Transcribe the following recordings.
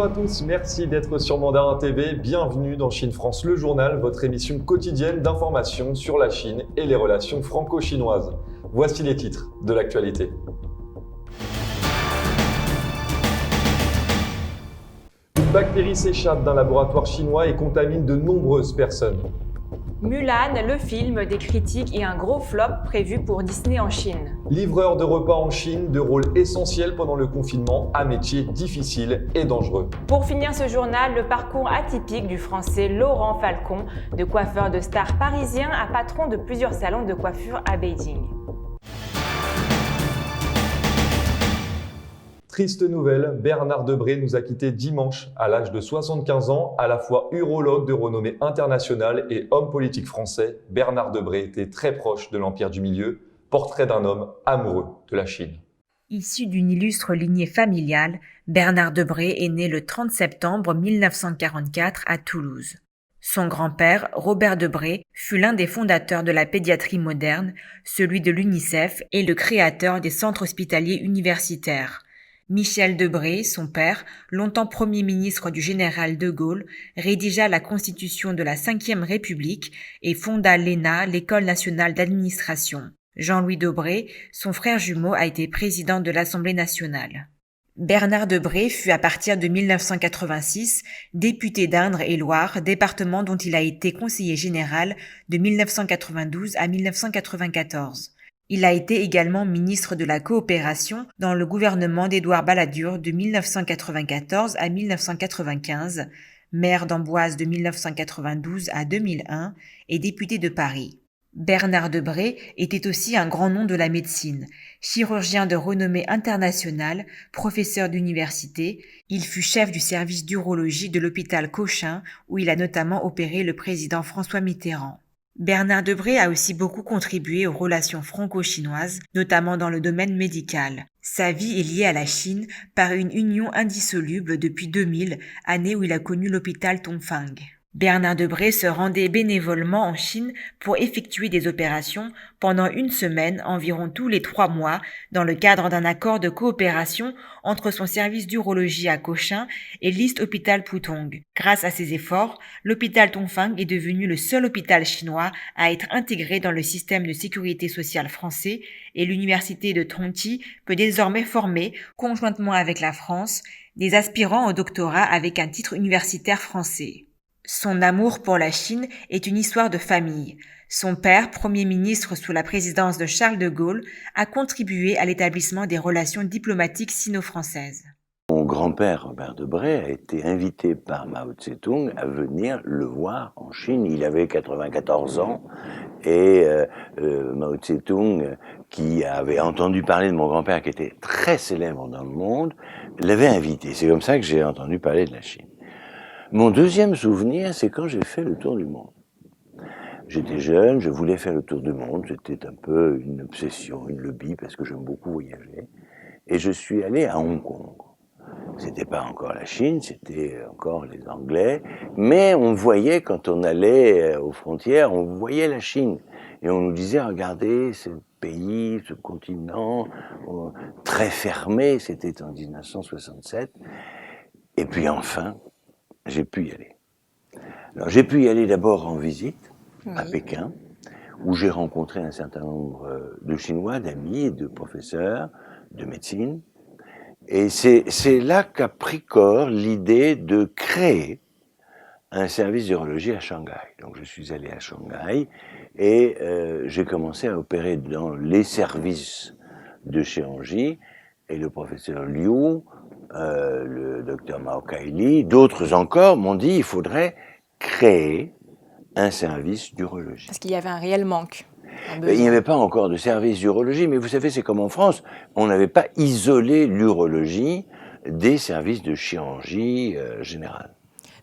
Bonjour à tous, merci d'être sur Mandarin TV. Bienvenue dans Chine France, le journal, votre émission quotidienne d'information sur la Chine et les relations franco-chinoises. Voici les titres de l'actualité. Une bactérie s'échappe d'un laboratoire chinois et contamine de nombreuses personnes. Mulan, le film, des critiques et un gros flop prévu pour Disney en Chine. Livreur de repas en Chine, de rôle essentiel pendant le confinement, un métier difficile et dangereux. Pour finir ce journal, le parcours atypique du français Laurent Falcon, de coiffeur de stars parisien à patron de plusieurs salons de coiffure à Beijing. Triste nouvelle, Bernard Debré nous a quittés dimanche à l'âge de 75 ans, à la fois urologue de renommée internationale et homme politique français. Bernard Debré était très proche de l'Empire du Milieu, portrait d'un homme amoureux de la Chine. Issu d'une illustre lignée familiale, Bernard Debré est né le 30 septembre 1944 à Toulouse. Son grand-père, Robert Debré, fut l'un des fondateurs de la pédiatrie moderne, celui de l'UNICEF et le créateur des centres hospitaliers universitaires. Michel Debré, son père, longtemps Premier ministre du général de Gaulle, rédigea la constitution de la Ve République et fonda l'ENA, l'École nationale d'administration. Jean-Louis Debré, son frère jumeau, a été président de l'Assemblée nationale. Bernard Debré fut à partir de 1986 député d'Indre-et-Loire, département dont il a été conseiller général de 1992 à 1994. Il a été également ministre de la Coopération dans le gouvernement d'Édouard Balladur de 1994 à 1995, maire d'Amboise de 1992 à 2001 et député de Paris. Bernard Debré était aussi un grand nom de la médecine. Chirurgien de renommée internationale, professeur d'université, il fut chef du service d'urologie de l'hôpital Cochin où il a notamment opéré le président François Mitterrand. Bernard Debré a aussi beaucoup contribué aux relations franco-chinoises, notamment dans le domaine médical. Sa vie est liée à la Chine par une union indissoluble depuis 2000, année où il a connu l'hôpital Tongfang. Bernard Debré se rendait bénévolement en Chine pour effectuer des opérations pendant une semaine, environ tous les 3 mois, dans le cadre d'un accord de coopération entre son service d'urologie à Cochin et l'East Hospital Pudong. Grâce à ces efforts, l'hôpital Tongfang est devenu le seul hôpital chinois à être intégré dans le système de sécurité sociale français et l'université de Tongji peut désormais former, conjointement avec la France, des aspirants au doctorat avec un titre universitaire français. Son amour pour la Chine est une histoire de famille. Son père, Premier ministre sous la présidence de Charles de Gaulle, a contribué à l'établissement des relations diplomatiques sino-françaises. Mon grand-père, Robert Debré, a été invité par Mao Tse-tung à venir le voir en Chine. Il avait 94 ans et Mao Tse-tung, qui avait entendu parler de mon grand-père, qui était très célèbre dans le monde, l'avait invité. C'est comme ça que j'ai entendu parler de la Chine. Mon deuxième souvenir, c'est quand j'ai fait le tour du monde. J'étais jeune, je voulais faire le tour du monde, c'était un peu une obsession, une lubie, parce que j'aime beaucoup voyager. Et je suis allé à Hong Kong. C'était pas encore la Chine, c'était encore les Anglais, mais on voyait, quand on allait aux frontières, on voyait la Chine. Et on nous disait, regardez, ce pays, ce continent, très fermé, c'était en 1967. Et puis enfin, j'ai pu y aller. Alors j'ai pu y aller d'abord en visite à Pékin, où j'ai rencontré un certain nombre de Chinois, d'amis et de professeurs de médecine. Et c'est là qu'a pris corps l'idée de créer un service d'urologie à Shanghai. Donc je suis allé à Shanghai et j'ai commencé à opérer dans les services de chirurgie. Et le professeur Liu, le docteur Mao Kaili, d'autres encore m'ont dit il faudrait créer un service d'urologie. Parce qu'il y avait un réel manque. Il n'y avait pas encore de service d'urologie, mais vous savez, c'est comme en France, on n'avait pas isolé l'urologie des services de chirurgie générale.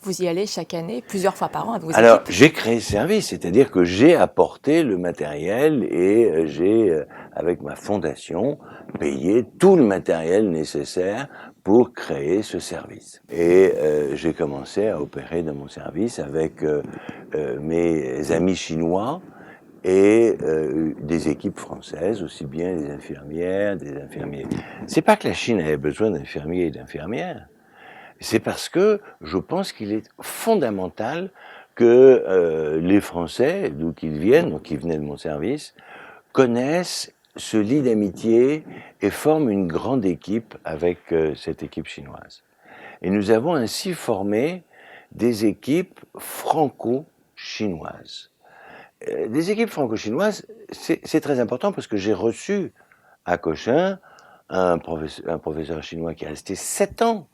Vous y allez chaque année, plusieurs fois par an avec vos Alors, équipes. j'ai créé ce service, c'est-à-dire que j'ai apporté le matériel et j'ai, avec ma fondation, payé tout le matériel nécessaire pour créer ce service. Et j'ai commencé à opérer dans mon service avec mes amis chinois et des équipes françaises, aussi bien des infirmières, des infirmiers. C'est pas que la Chine avait besoin d'infirmiers et d'infirmières. C'est parce que je pense qu'il est fondamental que les Français, d'où qu'ils viennent, donc qui venaient de mon service, connaissent, se lient d'amitié et forment une grande équipe avec cette équipe chinoise. Et nous avons ainsi formé des équipes franco-chinoises. Des équipes franco-chinoises, c'est très important parce que j'ai reçu à Cochin un professeur chinois qui est resté 7 ans,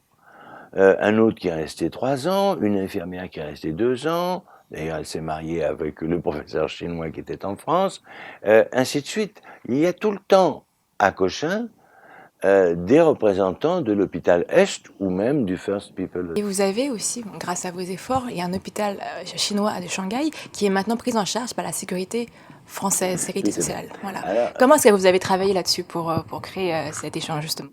un autre qui est resté 3 ans, une infirmière qui est restée 2 ans, d'ailleurs elle s'est mariée avec le professeur chinois qui était en France, ainsi de suite. Il y a tout le temps à Cochin des représentants de l'hôpital Est ou même du First People. Et vous avez aussi, grâce à vos efforts, il y a un hôpital chinois de Shanghai qui est maintenant pris en charge par la sécurité française, sécurité sociale. Voilà. Alors, comment est-ce que vous avez travaillé là-dessus pour créer cet échange justement?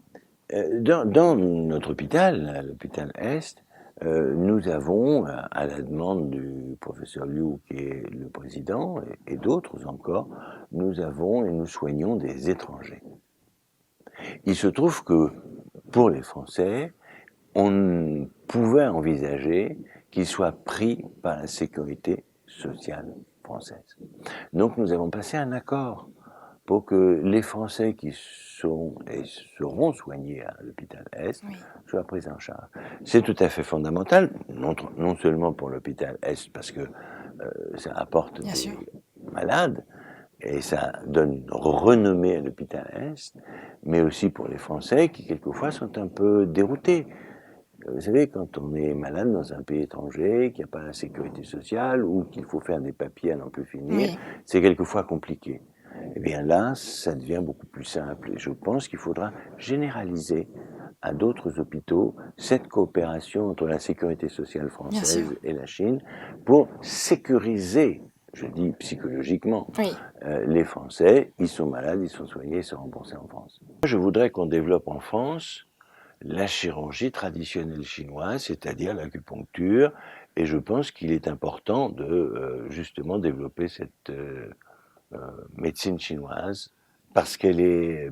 Dans notre hôpital, l'hôpital Est, nous avons, à la demande du professeur Liu, qui est le président, et d'autres encore, nous avons et nous soignons des étrangers. Il se trouve que, pour les Français, on pouvait envisager qu'ils soient pris par la sécurité sociale française. Donc nous avons passé un accord pour que les Français qui sont et seront soignés à l'hôpital Est soient pris en charge. C'est tout à fait fondamental, non seulement pour l'hôpital Est, parce que ça apporte des malades, et ça donne renommée à l'hôpital Est, mais aussi pour les Français qui, quelquefois, sont un peu déroutés. Vous savez, quand on est malade dans un pays étranger, qu'il n'y a pas la sécurité sociale, ou qu'il faut faire des papiers à n'en plus finir, c'est quelquefois compliqué. Eh bien là, ça devient beaucoup plus simple. Et je pense qu'il faudra généraliser à d'autres hôpitaux cette coopération entre la sécurité sociale française et la Chine pour sécuriser, je dis psychologiquement, les Français. Ils sont malades, ils sont soignés, ils sont remboursés en France. Je voudrais qu'on développe en France la chirurgie traditionnelle chinoise, c'est-à-dire l'acupuncture, et je pense qu'il est important de justement développer cette médecine chinoise parce qu'elle est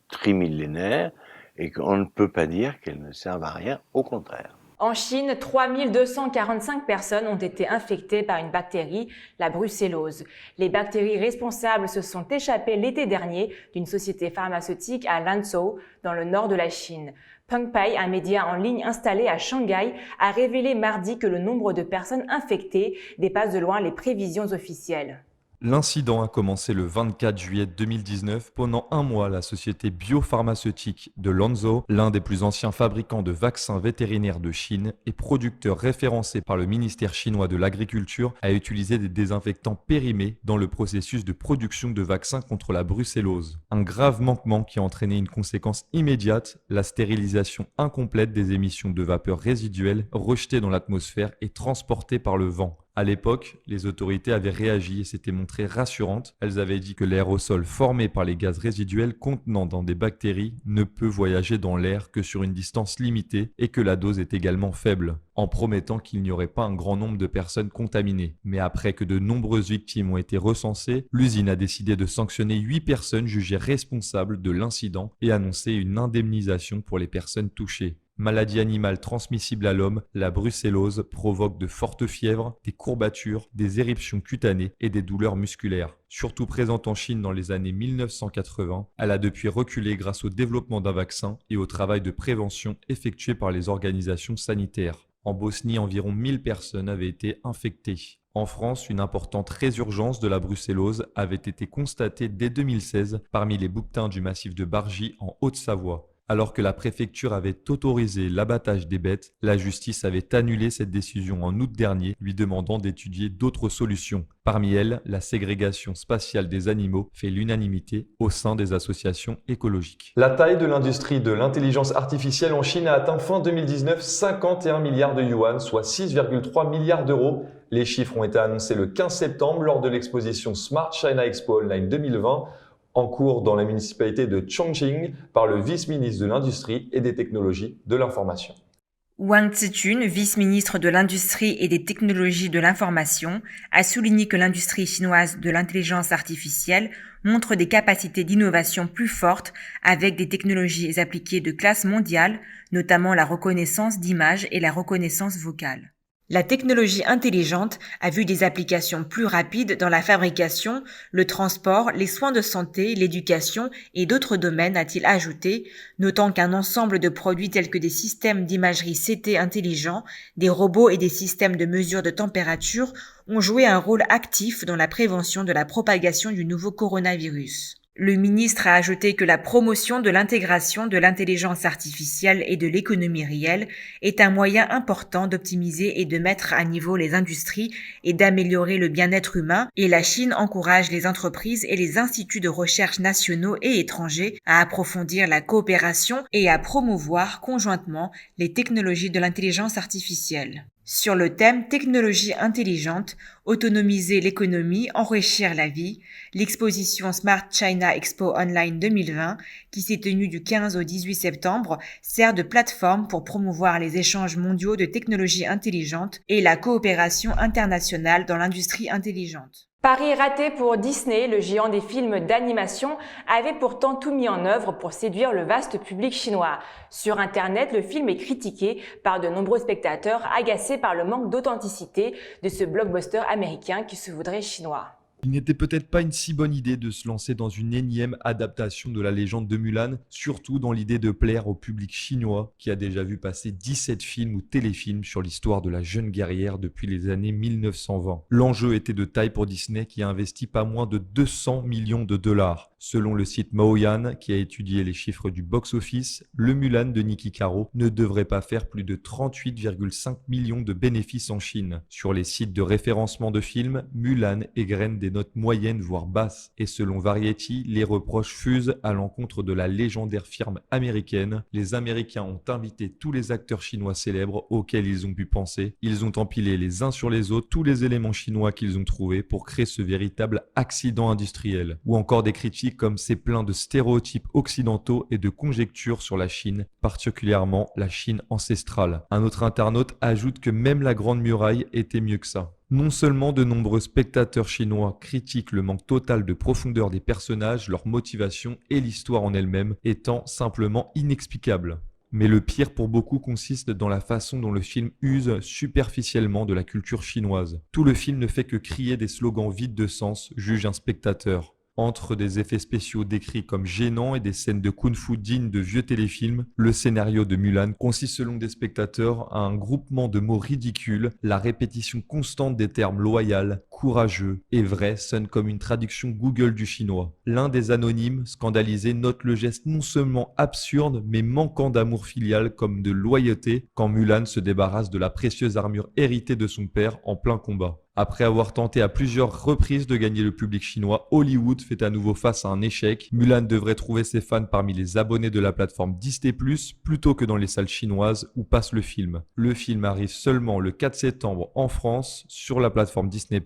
trimillénaire et qu'on ne peut pas dire qu'elle ne serve à rien, au contraire. En Chine, 3245 personnes ont été infectées par une bactérie, la brucellose. Les bactéries responsables se sont échappées l'été dernier d'une société pharmaceutique à Lanzhou, dans le nord de la Chine. PengPai, un média en ligne installé à Shanghai, a révélé mardi que le nombre de personnes infectées dépasse de loin les prévisions officielles. L'incident a commencé le 24 juillet 2019. Pendant un mois, la société biopharmaceutique de Lanzhou, l'un des plus anciens fabricants de vaccins vétérinaires de Chine et producteur référencé par le ministère chinois de l'Agriculture, a utilisé des désinfectants périmés dans le processus de production de vaccins contre la brucellose. Un grave manquement qui a entraîné une conséquence immédiate, la stérilisation incomplète des émissions de vapeur résiduelles rejetées dans l'atmosphère et transportées par le vent. À l'époque, les autorités avaient réagi et s'étaient montrées rassurantes. Elles avaient dit que l'aérosol formé par les gaz résiduels contenant dans des bactéries ne peut voyager dans l'air que sur une distance limitée et que la dose est également faible, en promettant qu'il n'y aurait pas un grand nombre de personnes contaminées. Mais après que de nombreuses victimes ont été recensées, l'usine a décidé de sanctionner 8 personnes jugées responsables de l'incident et annoncer une indemnisation pour les personnes touchées. Maladie animale transmissible à l'homme, la brucellose provoque de fortes fièvres, des courbatures, des éruptions cutanées et des douleurs musculaires. Surtout présente en Chine dans les années 1980, elle a depuis reculé grâce au développement d'un vaccin et au travail de prévention effectué par les organisations sanitaires. En Bosnie, environ 1000 personnes avaient été infectées. En France, une importante résurgence de la brucellose avait été constatée dès 2016 parmi les bouquetins du massif de Bargy en Haute-Savoie. Alors que la préfecture avait autorisé l'abattage des bêtes, la justice avait annulé cette décision en août dernier, lui demandant d'étudier d'autres solutions. Parmi elles, la ségrégation spatiale des animaux fait l'unanimité au sein des associations écologiques. La taille de l'industrie de l'intelligence artificielle en Chine a atteint fin 2019 51 milliards de yuan, soit 6,3 milliards d'euros. Les chiffres ont été annoncés le 15 septembre lors de l'exposition Smart China Expo Online 2020. En cours dans la municipalité de Chongqing par le vice-ministre de l'Industrie et des Technologies de l'Information. Wang Zhijun, vice-ministre de l'Industrie et des Technologies de l'Information, a souligné que l'industrie chinoise de l'intelligence artificielle montre des capacités d'innovation plus fortes avec des technologies appliquées de classe mondiale, notamment la reconnaissance d'images et la reconnaissance vocale. La technologie intelligente a vu des applications plus rapides dans la fabrication, le transport, les soins de santé, l'éducation et d'autres domaines, a-t-il ajouté, notant qu'un ensemble de produits tels que des systèmes d'imagerie CT intelligents, des robots et des systèmes de mesure de température ont joué un rôle actif dans la prévention de la propagation du nouveau coronavirus. Le ministre a ajouté que la promotion de l'intégration de l'intelligence artificielle et de l'économie réelle est un moyen important d'optimiser et de mettre à niveau les industries et d'améliorer le bien-être humain, et la Chine encourage les entreprises et les instituts de recherche nationaux et étrangers à approfondir la coopération et à promouvoir conjointement les technologies de l'intelligence artificielle. Sur le thème technologie intelligente, autonomiser l'économie, enrichir la vie, l'exposition Smart China Expo Online 2020, qui s'est tenue du 15 au 18 septembre, sert de plateforme pour promouvoir les échanges mondiaux de technologies intelligentes et la coopération internationale dans l'industrie intelligente. Pari raté pour Disney, le géant des films d'animation avait pourtant tout mis en œuvre pour séduire le vaste public chinois. Sur Internet, le film est critiqué par de nombreux spectateurs agacés par le manque d'authenticité de ce blockbuster américain qui se voudrait chinois. Il n'était peut-être pas une si bonne idée de se lancer dans une énième adaptation de la légende de Mulan, surtout dans l'idée de plaire au public chinois qui a déjà vu passer 17 films ou téléfilms sur l'histoire de la jeune guerrière depuis les années 1920. L'enjeu était de taille pour Disney qui a investi pas moins de 200 millions de dollars. Selon le site Maoyan, qui a étudié les chiffres du box-office, le Mulan de Niki Caro ne devrait pas faire plus de 38,5 millions de bénéfices en Chine. Sur les sites de référencement de films, Mulan égrène des notes moyennes voire basses. Et selon Variety, les reproches fusent à l'encontre de la légendaire firme américaine. Les Américains ont invité tous les acteurs chinois célèbres auxquels ils ont pu penser. Ils ont empilé les uns sur les autres tous les éléments chinois qu'ils ont trouvés pour créer ce véritable accident industriel. Ou encore des critiques comme c'est plein de stéréotypes occidentaux et de conjectures sur la Chine, particulièrement la Chine ancestrale. Un autre internaute ajoute que même la Grande Muraille était mieux que ça. Non seulement de nombreux spectateurs chinois critiquent le manque total de profondeur des personnages, leur motivation et l'histoire en elle-même étant simplement inexplicable. Mais le pire pour beaucoup consiste dans la façon dont le film use superficiellement de la culture chinoise. Tout le film ne fait que crier des slogans vides de sens, juge un spectateur. Entre des effets spéciaux décrits comme gênants et des scènes de kung-fu dignes de vieux téléfilms, le scénario de Mulan consiste selon des spectateurs à un groupement de mots ridicules, la répétition constante des termes loyal, courageux et vrai sonne comme une traduction Google du chinois. L'un des anonymes, scandalisé, note le geste non seulement absurde mais manquant d'amour filial comme de loyauté quand Mulan se débarrasse de la précieuse armure héritée de son père en plein combat. Après avoir tenté à plusieurs reprises de gagner le public chinois, Hollywood fait à nouveau face à un échec. Mulan devrait trouver ses fans parmi les abonnés de la plateforme Disney+, plutôt que dans les salles chinoises où passe le film. Le film arrive seulement le 4 septembre en France sur la plateforme Disney+,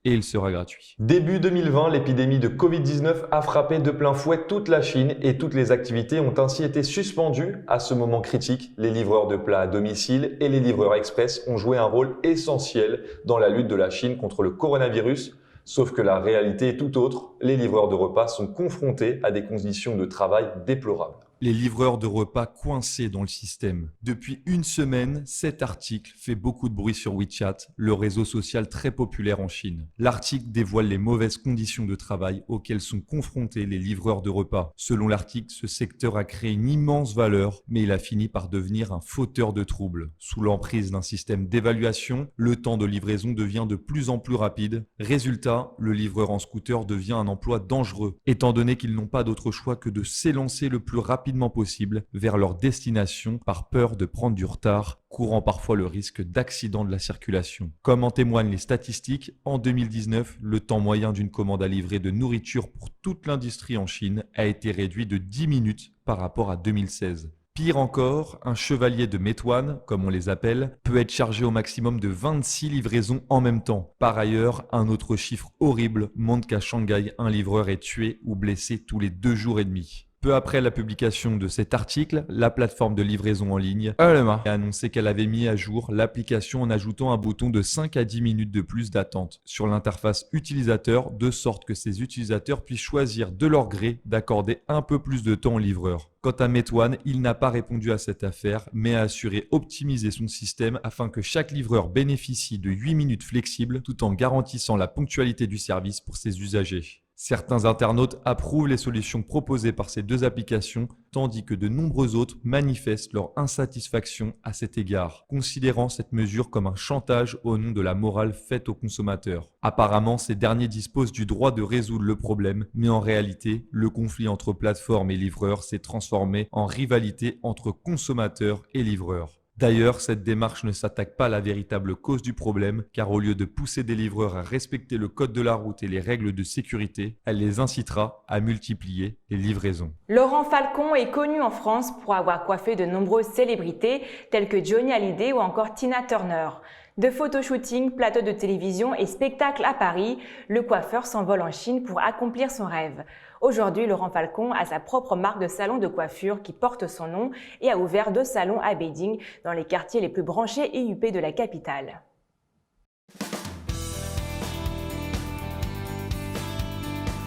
et il sera gratuit. Début 2020, l'épidémie de Covid-19 a frappé de plein fouet toute la Chine et toutes les activités ont ainsi été suspendues. À ce moment critique, les livreurs de plats à domicile et les livreurs express ont joué un rôle essentiel dans la lutte de la Chine contre le coronavirus. Sauf que la réalité est tout autre. Les livreurs de repas sont confrontés à des conditions de travail déplorables. Les livreurs de repas coincés dans le système. Depuis une semaine, cet article fait beaucoup de bruit sur WeChat, le réseau social très populaire en Chine. L'article dévoile les mauvaises conditions de travail auxquelles sont confrontés les livreurs de repas. Selon l'article, ce secteur a créé une immense valeur, mais il a fini par devenir un fauteur de troubles. Sous l'emprise d'un système d'évaluation, le temps de livraison devient de plus en plus rapide. Résultat, le livreur en scooter devient un emploi dangereux, étant donné qu'ils n'ont pas d'autre choix que de s'élancer le plus rapidement possible vers leur destination par peur de prendre du retard, courant parfois le risque d'accident de la circulation. Comme en témoignent les statistiques, en 2019, le temps moyen d'une commande à livrer de nourriture pour toute l'industrie en Chine a été réduit de 10 minutes par rapport à 2016. Pire encore, un chevalier de Meituan, comme on les appelle, peut être chargé au maximum de 26 livraisons en même temps. Par ailleurs, un autre chiffre horrible montre qu'à Shanghai, un livreur est tué ou blessé tous les 2 jours et demi. Peu après la publication de cet article, la plateforme de livraison en ligne a annoncé qu'elle avait mis à jour l'application en ajoutant un bouton de 5 à 10 minutes de plus d'attente sur l'interface utilisateur, de sorte que ces utilisateurs puissent choisir de leur gré d'accorder un peu plus de temps au livreur. Quant à Meituan, il n'a pas répondu à cette affaire, mais a assuré optimiser son système afin que chaque livreur bénéficie de 8 minutes flexibles tout en garantissant la ponctualité du service pour ses usagers. Certains internautes approuvent les solutions proposées par ces deux applications, tandis que de nombreux autres manifestent leur insatisfaction à cet égard, considérant cette mesure comme un chantage au nom de la morale faite aux consommateurs. Apparemment, ces derniers disposent du droit de résoudre le problème, mais en réalité, le conflit entre plateformes et livreurs s'est transformé en rivalité entre consommateurs et livreurs. D'ailleurs, cette démarche ne s'attaque pas à la véritable cause du problème, car au lieu de pousser des livreurs à respecter le code de la route et les règles de sécurité, elle les incitera à multiplier les livraisons. Laurent Falcon est connu en France pour avoir coiffé de nombreuses célébrités telles que Johnny Hallyday ou encore Tina Turner. De photoshooting, plateaux de télévision et spectacles à Paris, le coiffeur s'envole en Chine pour accomplir son rêve. Aujourd'hui, Laurent Falcon a sa propre marque de salon de coiffure qui porte son nom et a ouvert 2 salons à Beijing, dans les quartiers les plus branchés et huppés de la capitale.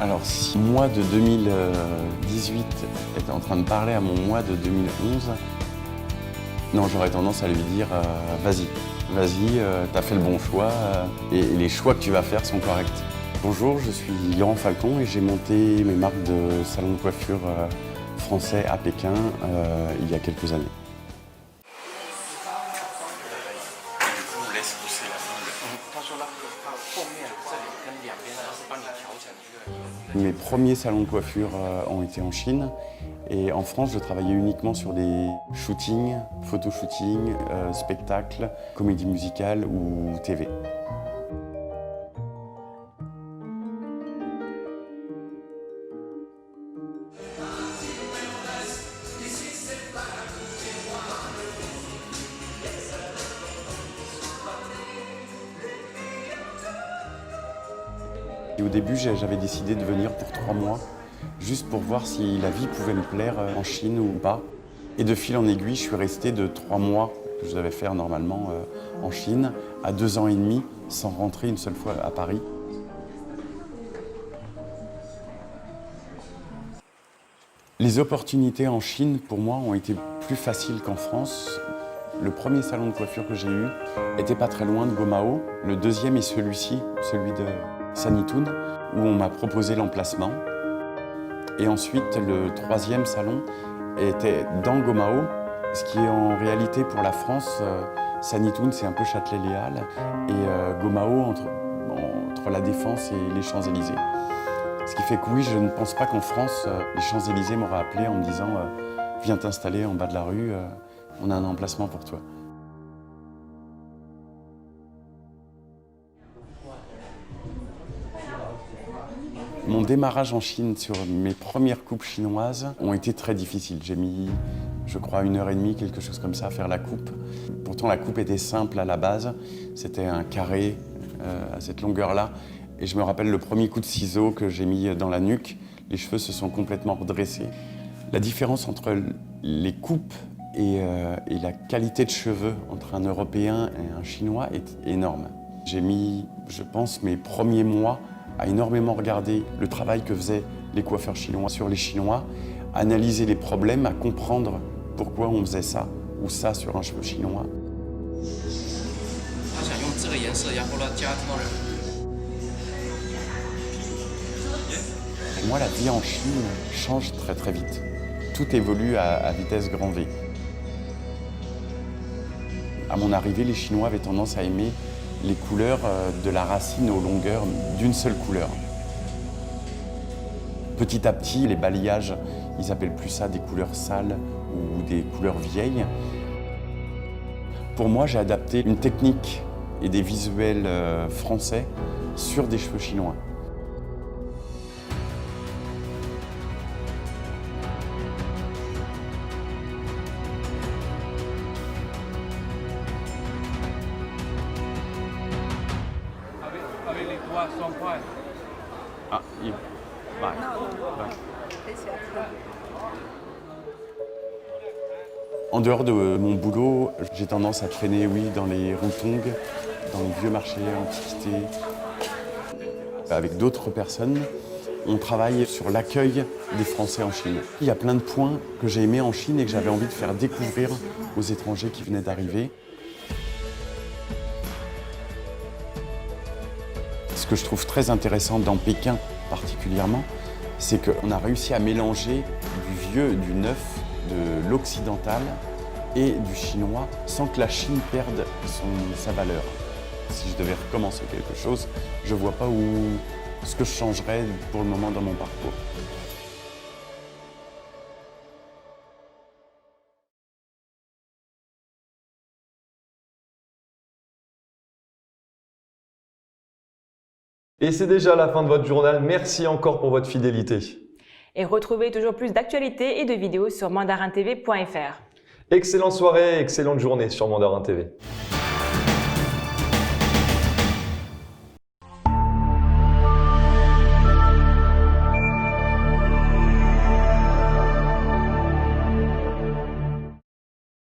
Alors, si moi de 2018 était en train de parler à mon moi de 2011, non, j'aurais tendance à lui dire vas-y, t'as fait le bon choix et les choix que tu vas faire sont corrects. Bonjour, je suis Laurent Falcon et j'ai monté mes marques de salon de coiffure français à Pékin il y a quelques années. Mes premiers salons de coiffure ont été en Chine et en France, je travaillais uniquement sur des shootings, photoshootings, spectacles, comédie musicale ou TV. Et au début, j'avais décidé de venir pour 3 mois, juste pour voir si la vie pouvait me plaire en Chine ou pas. Et de fil en aiguille, je suis resté de 3 mois, que je devais faire normalement en Chine, à 2 ans et demi, sans rentrer une seule fois à Paris. Les opportunités en Chine, pour moi, ont été plus faciles qu'en France. Le premier salon de coiffure que j'ai eu était pas très loin de Gomao. Le deuxième est celui-ci, celui de Sanlitun, où on m'a proposé l'emplacement. Et ensuite, le troisième salon était dans Gomao, ce qui est en réalité pour la France, Sanlitun, c'est un peu Châtelet-Les Halles, et Gomao entre la Défense et les Champs-Élysées. Ce qui fait que oui, je ne pense pas qu'en France, les Champs-Élysées m'auraient appelé en me disant « Viens t'installer en bas de la rue, on a un emplacement pour toi ». Mon démarrage en Chine sur mes premières coupes chinoises ont été très difficiles. J'ai mis, je crois, 1h30, quelque chose comme ça, à faire la coupe. Pourtant, la coupe était simple à la base. C'était un carré à cette longueur-là. Et je me rappelle le premier coup de ciseau que j'ai mis dans la nuque. Les cheveux se sont complètement redressés. La différence entre les coupes et la qualité de cheveux entre un Européen et un Chinois est énorme. J'ai mis, je pense, mes premiers mois à énormément regarder le travail que faisaient les coiffeurs chinois sur les Chinois, analyser les problèmes, à comprendre pourquoi on faisait ça ou ça sur un cheveu chinois. Pour moi, la vie en Chine change très très vite. Tout évolue à vitesse grand V. À mon arrivée, les Chinois avaient tendance à aimer les couleurs de la racine aux longueurs d'une seule couleur. Petit à petit, les balayages, ils appellent plus ça des couleurs sales ou des couleurs vieilles. Pour moi, j'ai adapté une technique et des visuels français sur des cheveux chinois. Avec les doigts sans poil. Ah, il... Bye. Bye. En dehors de mon boulot, j'ai tendance à traîner, oui, dans les routongs, dans les vieux marchés antiquités. Avec d'autres personnes, on travaille sur l'accueil des Français en Chine. Il y a plein de points que j'ai aimés en Chine et que j'avais envie de faire découvrir aux étrangers qui venaient d'arriver. Ce que je trouve très intéressant dans Pékin particulièrement, c'est qu'on a réussi à mélanger du vieux, du neuf, de l'occidental et du chinois sans que la Chine perde sa valeur. Si je devais recommencer quelque chose, je ne vois pas ce que je changerais pour le moment dans mon parcours. Et c'est déjà la fin de votre journal. Merci encore pour votre fidélité. Et retrouvez toujours plus d'actualités et de vidéos sur mandarintv.fr. Excellente soirée, excellente journée sur Mandarin TV.